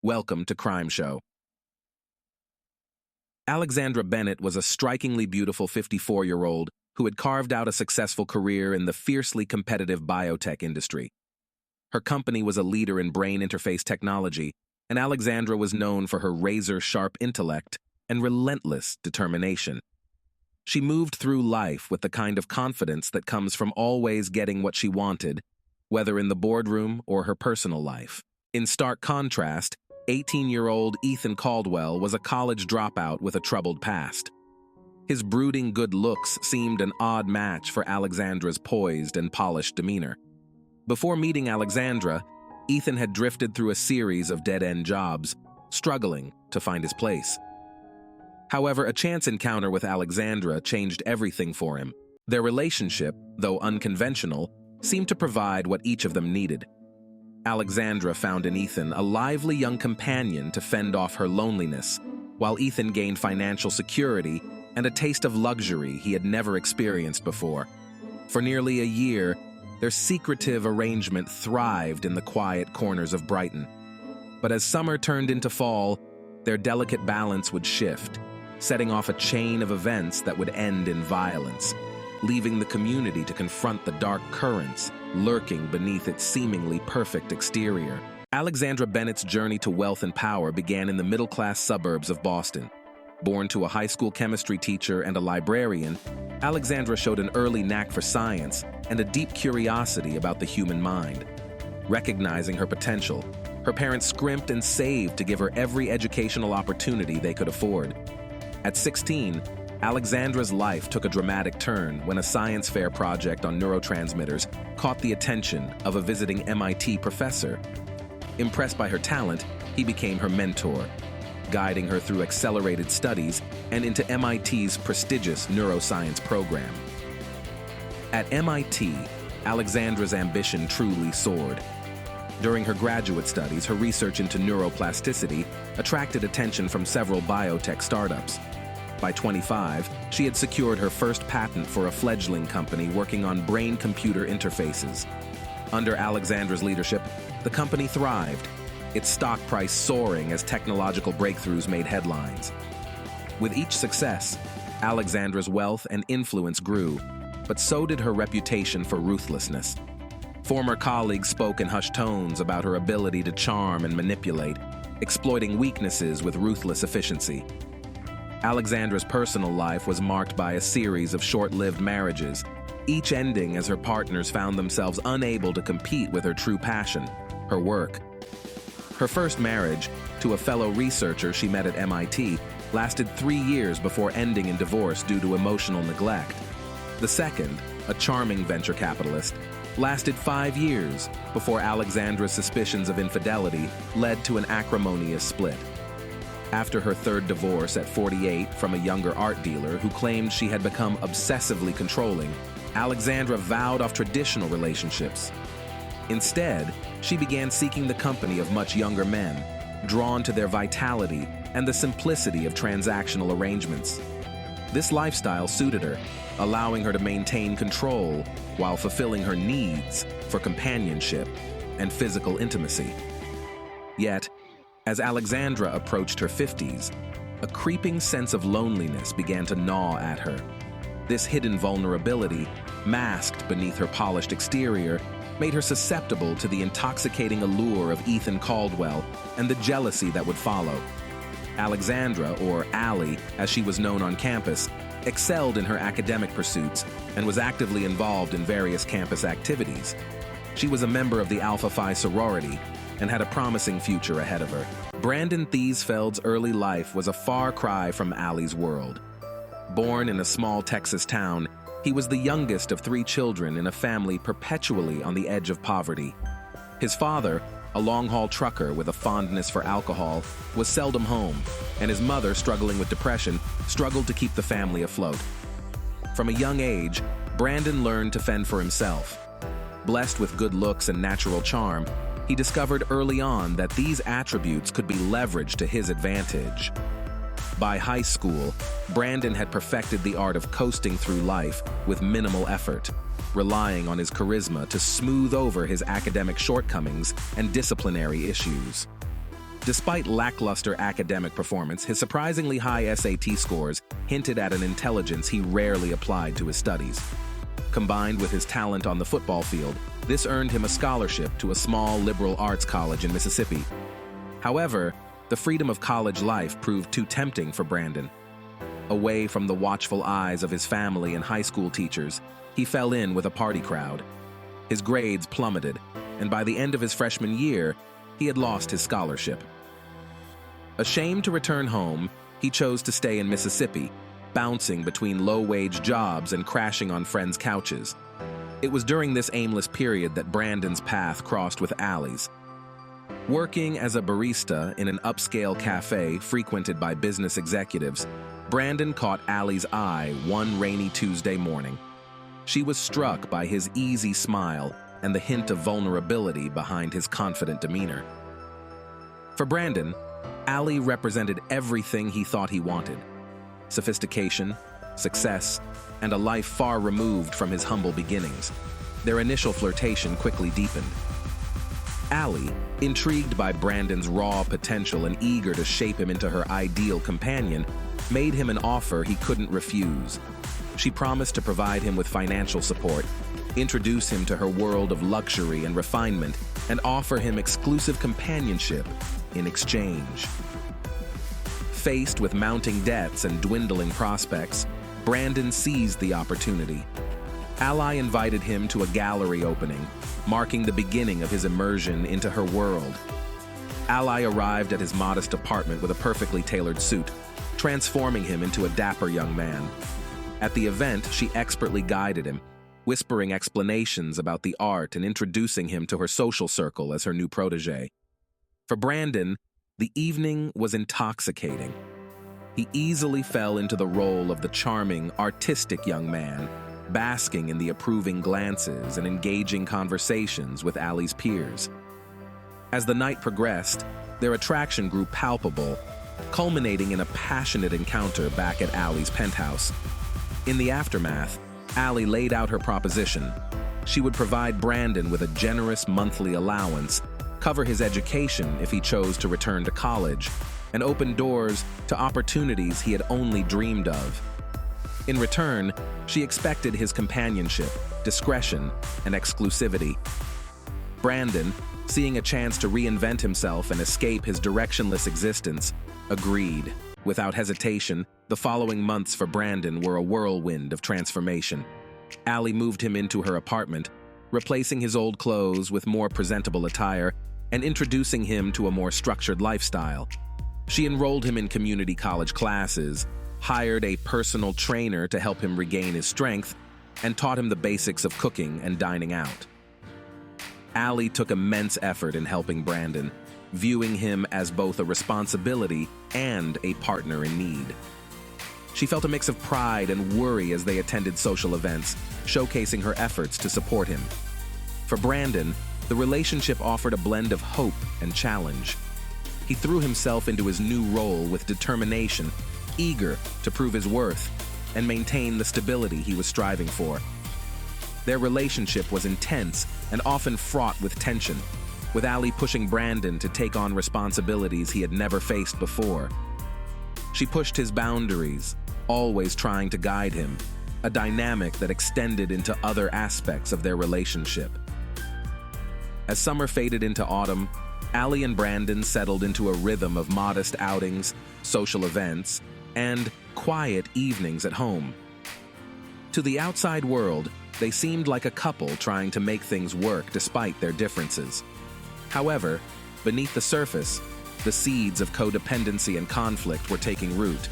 Welcome to Crime Show. Alexandra Bennett was a strikingly beautiful 54-year-old who had carved out a successful career in the fiercely competitive biotech industry. Her company was a leader in brain interface technology, and Alexandra was known for her razor-sharp intellect and relentless determination. She moved through life with the kind of confidence that comes from always getting what she wanted, whether in the boardroom or her personal life. In stark contrast, 18-year-old Ethan Caldwell was a college dropout with a troubled past. His brooding good looks seemed an odd match for Alexandra's poised and polished demeanor. Before meeting Alexandra, Ethan had drifted through a series of dead-end jobs, struggling to find his place. However, a chance encounter with Alexandra changed everything for him. Their relationship, though unconventional, seemed to provide what each of them needed. Alexandra found in Ethan a lively young companion to fend off her loneliness, while Ethan gained financial security and a taste of luxury he had never experienced before. For nearly a year, their secretive arrangement thrived in the quiet corners of Brighton. But as summer turned into fall, their delicate balance would shift, setting off a chain of events that would end in violence, leaving the community to confront the dark currents lurking beneath its seemingly perfect exterior. Alexandra Bennett's journey to wealth and power began in the middle-class suburbs of Boston. Born to a high school chemistry teacher and a librarian, Alexandra showed an early knack for science and a deep curiosity about the human mind. Recognizing her potential, her parents scrimped and saved to give her every educational opportunity they could afford. At 16, Alexandra's life took a dramatic turn when a science fair project on neurotransmitters caught the attention of a visiting MIT professor. Impressed by her talent, he became her mentor, guiding her through accelerated studies and into MIT's prestigious neuroscience program. At MIT, Alexandra's ambition truly soared. During her graduate studies, her research into neuroplasticity attracted attention from several biotech startups. By 25, she had secured her first patent for a fledgling company working on brain-computer interfaces. Under Alexandra's leadership, the company thrived, its stock price soaring as technological breakthroughs made headlines. With each success, Alexandra's wealth and influence grew, but so did her reputation for ruthlessness. Former colleagues spoke in hushed tones about her ability to charm and manipulate, exploiting weaknesses with ruthless efficiency. Alexandra's personal life was marked by a series of short-lived marriages, each ending as her partners found themselves unable to compete with her true passion, her work. Her first marriage, to a fellow researcher she met at MIT, lasted 3 years before ending in divorce due to emotional neglect. The second, a charming venture capitalist, lasted 5 years before Alexandra's suspicions of infidelity led to an acrimonious split. After her third divorce at 48 from a younger art dealer who claimed she had become obsessively controlling, Alexandra vowed off traditional relationships. Instead, she began seeking the company of much younger men, drawn to their vitality and the simplicity of transactional arrangements. This lifestyle suited her, allowing her to maintain control while fulfilling her needs for companionship and physical intimacy. Yet, as Alexandra approached her 50s, a creeping sense of loneliness began to gnaw at her. This hidden vulnerability, masked beneath her polished exterior, made her susceptible to the intoxicating allure of Ethan Caldwell and the jealousy that would follow. Alexandra, or Allie, as she was known on campus, excelled in her academic pursuits and was actively involved in various campus activities. She was a member of the Alpha Phi sorority and had a promising future ahead of her. Brandon Thiesfeld's early life was a far cry from Allie's world. Born in a small Texas town, he was the youngest of 3 children in a family perpetually on the edge of poverty. His father, a long-haul trucker with a fondness for alcohol, was seldom home, and his mother, struggling with depression, struggled to keep the family afloat. From a young age, Brandon learned to fend for himself. Blessed with good looks and natural charm, he discovered early on that these attributes could be leveraged to his advantage. By high school, Brandon had perfected the art of coasting through life with minimal effort, relying on his charisma to smooth over his academic shortcomings and disciplinary issues. Despite lackluster academic performance, his surprisingly high SAT scores hinted at an intelligence he rarely applied to his studies. Combined with his talent on the football field, this earned him a scholarship to a small liberal arts college in Mississippi. However, the freedom of college life proved too tempting for Brandon. Away from the watchful eyes of his family and high school teachers, he fell in with a party crowd. His grades plummeted, and by the end of his freshman year, he had lost his scholarship. Ashamed to return home, he chose to stay in Mississippi, bouncing between low-wage jobs and crashing on friends' couches. It was during this aimless period that Brandon's path crossed with Allie's. Working as a barista in an upscale cafe frequented by business executives, Brandon caught Allie's eye one rainy Tuesday morning. She was struck by his easy smile and the hint of vulnerability behind his confident demeanor. For Brandon, Allie represented everything he thought he wanted: sophistication, success, and a life far removed from his humble beginnings. Their initial flirtation quickly deepened. Allie, intrigued by Brandon's raw potential and eager to shape him into her ideal companion, made him an offer he couldn't refuse. She promised to provide him with financial support, introduce him to her world of luxury and refinement, and offer him exclusive companionship in exchange. Faced with mounting debts and dwindling prospects, Brandon seized the opportunity. Allie invited him to a gallery opening, marking the beginning of his immersion into her world. Allie arrived at his modest apartment with a perfectly tailored suit, transforming him into a dapper young man. At the event, she expertly guided him, whispering explanations about the art and introducing him to her social circle as her new protege. For Brandon, the evening was intoxicating. He easily fell into the role of the charming, artistic young man, basking in the approving glances and engaging conversations with Allie's peers. As the night progressed, their attraction grew palpable, culminating in a passionate encounter back at Allie's penthouse. In the aftermath, Allie laid out her proposition. She would provide Brandon with a generous monthly allowance, cover his education if he chose to return to college, and open doors to opportunities he had only dreamed of. In return, she expected his companionship, discretion, and exclusivity. Brandon, seeing a chance to reinvent himself and escape his directionless existence, agreed. Without hesitation, the following months for Brandon were a whirlwind of transformation. Allie moved him into her apartment, replacing his old clothes with more presentable attire and introducing him to a more structured lifestyle. She enrolled him in community college classes, hired a personal trainer to help him regain his strength, and taught him the basics of cooking and dining out. Allie took immense effort in helping Brandon, viewing him as both a responsibility and a partner in need. She felt a mix of pride and worry as they attended social events, showcasing her efforts to support him. For Brandon, the relationship offered a blend of hope and challenge. He threw himself into his new role with determination, eager to prove his worth and maintain the stability he was striving for. Their relationship was intense and often fraught with tension, with Allie pushing Brandon to take on responsibilities he had never faced before. She pushed his boundaries, always trying to guide him, a dynamic that extended into other aspects of their relationship. As summer faded into autumn, Allie and Brandon settled into a rhythm of modest outings, social events, and quiet evenings at home. To the outside world, they seemed like a couple trying to make things work despite their differences. However, beneath the surface, the seeds of codependency and conflict were taking root,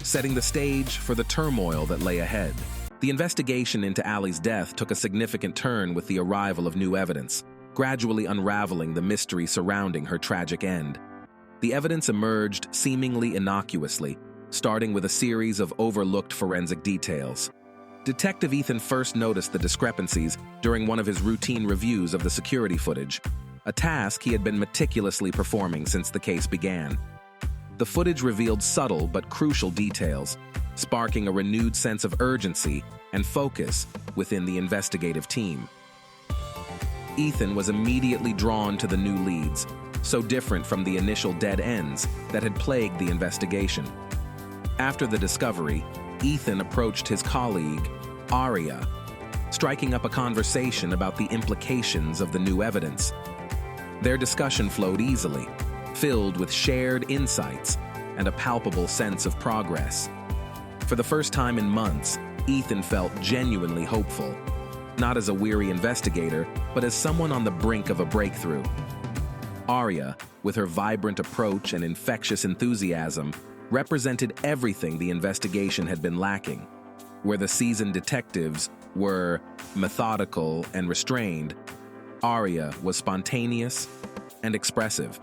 setting the stage for the turmoil that lay ahead. The investigation into Allie's death took a significant turn with the arrival of new evidence, gradually unraveling the mystery surrounding her tragic end. The evidence emerged seemingly innocuously, starting with a series of overlooked forensic details. Detective Ethan first noticed the discrepancies during one of his routine reviews of the security footage, a task he had been meticulously performing since the case began. The footage revealed subtle but crucial details, sparking a renewed sense of urgency and focus within the investigative team. Ethan was immediately drawn to the new leads, so different from the initial dead ends that had plagued the investigation. After the discovery, Ethan approached his colleague, Aria, striking up a conversation about the implications of the new evidence. Their discussion flowed easily, filled with shared insights and a palpable sense of progress. For the first time in months, Ethan felt genuinely hopeful, not as a weary investigator, but as someone on the brink of a breakthrough. Aria, with her vibrant approach and infectious enthusiasm, represented everything the investigation had been lacking. Where the seasoned detectives were methodical and restrained, Aria was spontaneous and expressive.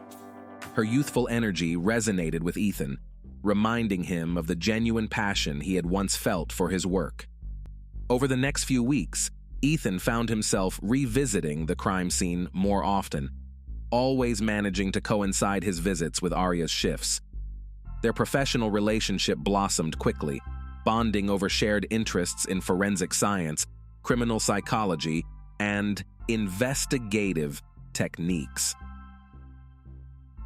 Her youthful energy resonated with Ethan, reminding him of the genuine passion he had once felt for his work. Over the next few weeks, Ethan found himself revisiting the crime scene more often, always managing to coincide his visits with Aria's shifts. Their professional relationship blossomed quickly, bonding over shared interests in forensic science, criminal psychology, and investigative techniques.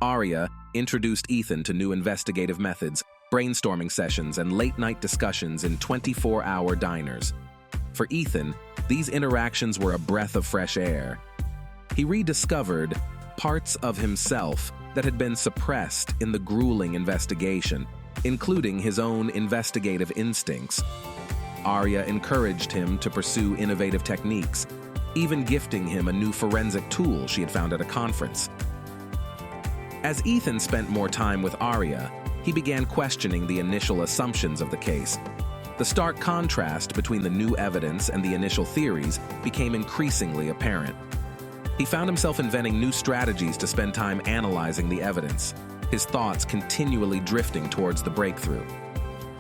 Aria introduced Ethan to new investigative methods, brainstorming sessions, and late-night discussions in 24-hour diners. For Ethan, these interactions were a breath of fresh air. He rediscovered parts of himself that had been suppressed in the grueling investigation, including his own investigative instincts. Aria encouraged him to pursue innovative techniques, even gifting him a new forensic tool she had found at a conference. As Ethan spent more time with Aria, he began questioning the initial assumptions of the case. The stark contrast between the new evidence and the initial theories became increasingly apparent. He found himself inventing new strategies to spend time analyzing the evidence, his thoughts continually drifting towards the breakthrough.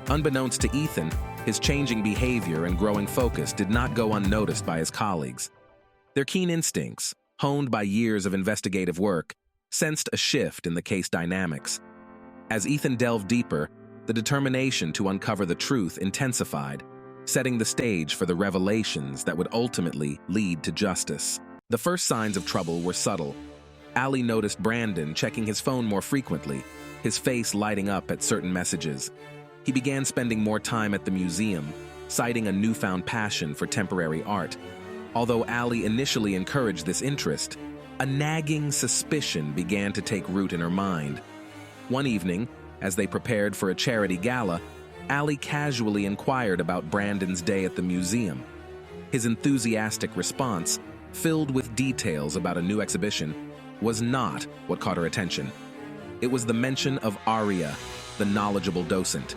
Unbeknownst to Ethan, his changing behavior and growing focus did not go unnoticed by his colleagues. Their keen instincts, honed by years of investigative work, sensed a shift in the case dynamics. As Ethan delved deeper, the determination to uncover the truth intensified, setting the stage for the revelations that would ultimately lead to justice. The first signs of trouble were subtle. Ali noticed Brandon checking his phone more frequently, his face lighting up at certain messages. He began spending more time at the museum, citing a newfound passion for temporary art. Although Ali initially encouraged this interest, a nagging suspicion began to take root in her mind. One evening, as they prepared for a charity gala, Ali casually inquired about Brandon's day at the museum. His enthusiastic response, filled with details about a new exhibition, was not what caught her attention. It was the mention of Aria, the knowledgeable docent.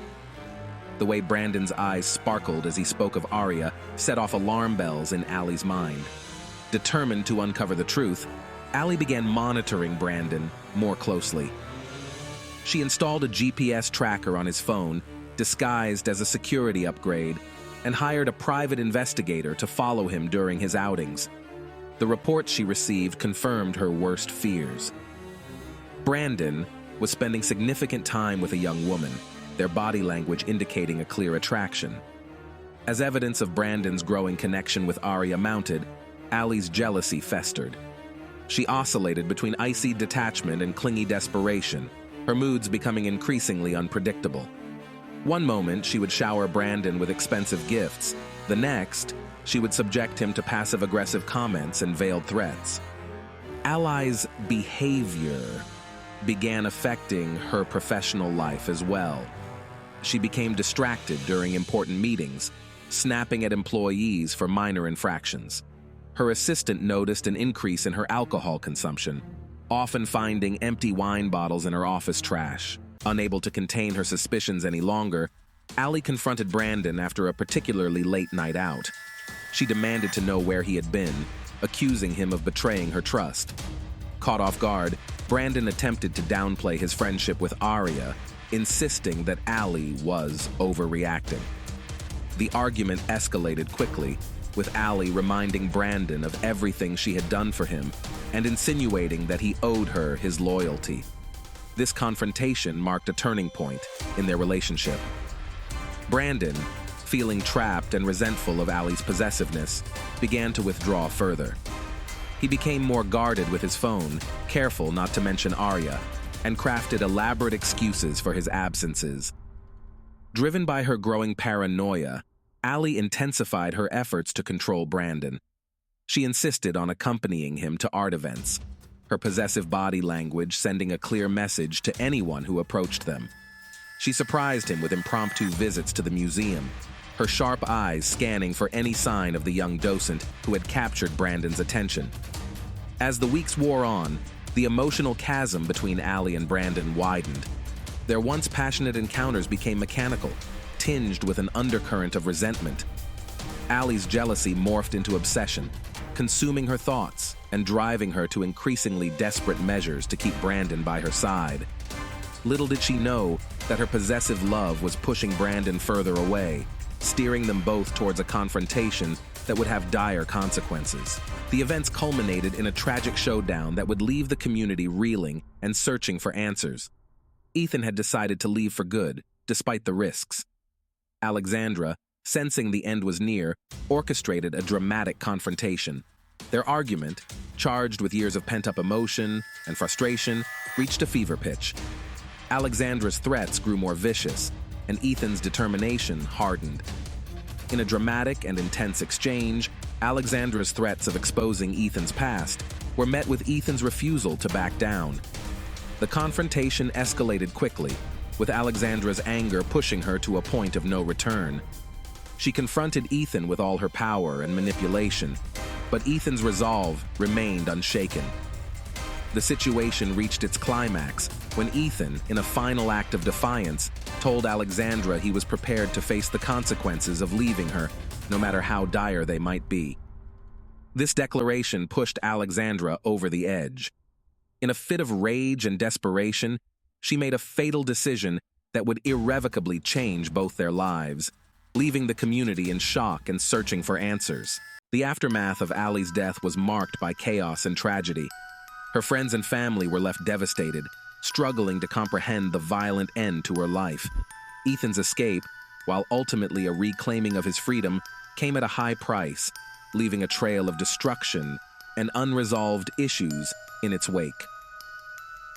The way Brandon's eyes sparkled as he spoke of Aria set off alarm bells in Ali's mind. Determined to uncover the truth, Ali began monitoring Brandon more closely. She installed a GPS tracker on his phone, disguised as a security upgrade, and hired a private investigator to follow him during his outings. The reports she received confirmed her worst fears. Brandon was spending significant time with a young woman, their body language indicating a clear attraction. As evidence of Brandon's growing connection with Aria mounted, Ali's jealousy festered. She oscillated between icy detachment and clingy desperation, her moods becoming increasingly unpredictable. One moment, she would shower Brandon with expensive gifts. The next, she would subject him to passive-aggressive comments and veiled threats. Ali's behavior began affecting her professional life as well. She became distracted during important meetings, snapping at employees for minor infractions. Her assistant noticed an increase in her alcohol consumption, often finding empty wine bottles in her office trash. Unable to contain her suspicions any longer, Ali confronted Brandon after a particularly late night out. She demanded to know where he had been, accusing him of betraying her trust. Caught off guard, Brandon attempted to downplay his friendship with Aria, insisting that Ali was overreacting. The argument escalated quickly, with Ali reminding Brandon of everything she had done for him and insinuating that he owed her his loyalty. This confrontation marked a turning point in their relationship. Brandon, feeling trapped and resentful of Ali's possessiveness, began to withdraw further. He became more guarded with his phone, careful not to mention Arya, and crafted elaborate excuses for his absences. Driven by her growing paranoia, Allie intensified her efforts to control Brandon. She insisted on accompanying him to art events, her possessive body language sending a clear message to anyone who approached them. She surprised him with impromptu visits to the museum, her sharp eyes scanning for any sign of the young docent who had captured Brandon's attention. As the weeks wore on, the emotional chasm between Allie and Brandon widened. Their once passionate encounters became mechanical, tinged with an undercurrent of resentment. Allie's jealousy morphed into obsession, consuming her thoughts and driving her to increasingly desperate measures to keep Brandon by her side. Little did she know that her possessive love was pushing Brandon further away, steering them both towards a confrontation that would have dire consequences. The events culminated in a tragic showdown that would leave the community reeling and searching for answers. Ethan had decided to leave for good, despite the risks. Alexandra, sensing the end was near, orchestrated a dramatic confrontation. Their argument, charged with years of pent-up emotion and frustration, reached a fever pitch. Alexandra's threats grew more vicious, and Ethan's determination hardened. In a dramatic and intense exchange, Alexandra's threats of exposing Ethan's past were met with Ethan's refusal to back down. The confrontation escalated quickly, with Alexandra's anger pushing her to a point of no return. She confronted Ethan with all her power and manipulation, but Ethan's resolve remained unshaken. The situation reached its climax when Ethan, in a final act of defiance, told Alexandra he was prepared to face the consequences of leaving her, no matter how dire they might be. This declaration pushed Alexandra over the edge. In a fit of rage and desperation, she made a fatal decision that would irrevocably change both their lives, leaving the community in shock and searching for answers. The aftermath of Allie's death was marked by chaos and tragedy. Her friends and family were left devastated, struggling to comprehend the violent end to her life. Ethan's escape, while ultimately a reclaiming of his freedom, came at a high price, leaving a trail of destruction and unresolved issues in its wake.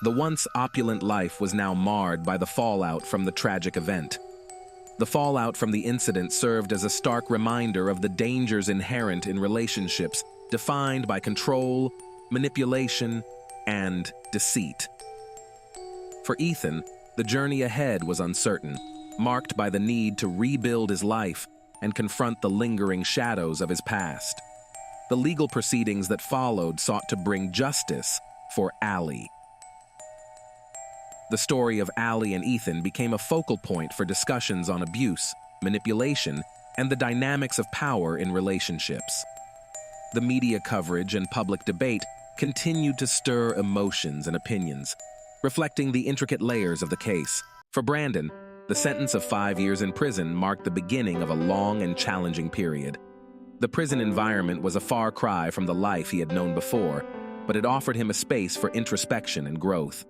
The once opulent life was now marred by the fallout from the tragic event. The fallout from the incident served as a stark reminder of the dangers inherent in relationships defined by control, manipulation, and deceit. For Ethan, the journey ahead was uncertain, marked by the need to rebuild his life and confront the lingering shadows of his past. The legal proceedings that followed sought to bring justice for Allie. The story of Allie and Ethan became a focal point for discussions on abuse, manipulation, and the dynamics of power in relationships. The media coverage and public debate continued to stir emotions and opinions, reflecting the intricate layers of the case. For Brandon, the sentence of 5 years in prison marked the beginning of a long and challenging period. The prison environment was a far cry from the life he had known before, but it offered him a space for introspection and growth.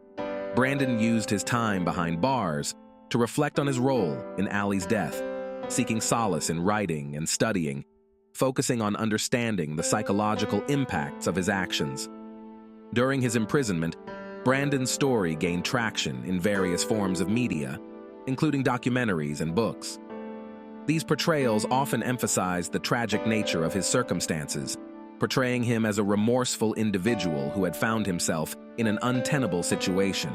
Brandon used his time behind bars to reflect on his role in Allie's death, seeking solace in writing and studying, focusing on understanding the psychological impacts of his actions. During his imprisonment, Brandon's story gained traction in various forms of media, including documentaries and books. These portrayals often emphasized the tragic nature of his circumstances, portraying him as a remorseful individual who had found himself in an untenable situation.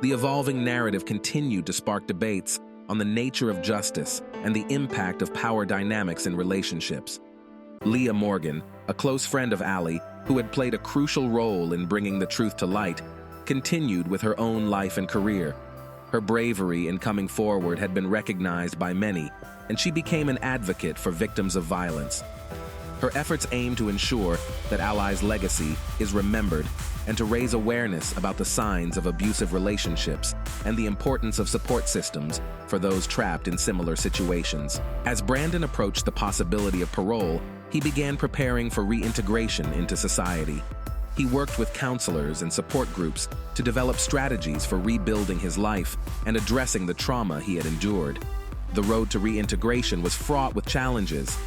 The evolving narrative continued to spark debates on the nature of justice and the impact of power dynamics in relationships. Leah Morgan, a close friend of Allie, who had played a crucial role in bringing the truth to light, continued with her own life and career. Her bravery in coming forward had been recognized by many, and she became an advocate for victims of violence. Her efforts aim to ensure that Allie's legacy is remembered and to raise awareness about the signs of abusive relationships and the importance of support systems for those trapped in similar situations. As Brandon approached the possibility of parole, he began preparing for reintegration into society. He worked with counselors and support groups to develop strategies for rebuilding his life and addressing the trauma he had endured. The road to reintegration was fraught with challenges.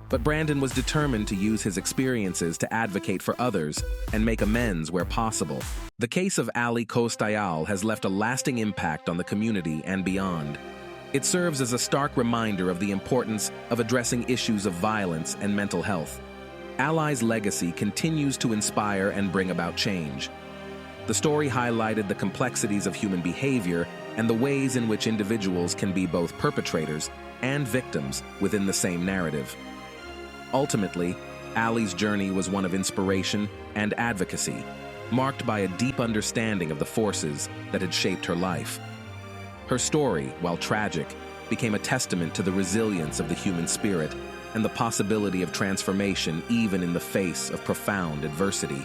But Brandon was determined to use his experiences to advocate for others and make amends where possible. The case of Ali Kostayal has left a lasting impact on the community and beyond. It serves as a stark reminder of the importance of addressing issues of violence and mental health. Ali's legacy continues to inspire and bring about change. The story highlighted the complexities of human behavior and the ways in which individuals can be both perpetrators and victims within the same narrative. Ultimately, Ali's journey was one of inspiration and advocacy, marked by a deep understanding of the forces that had shaped her life. Her story, while tragic, became a testament to the resilience of the human spirit and the possibility of transformation even in the face of profound adversity.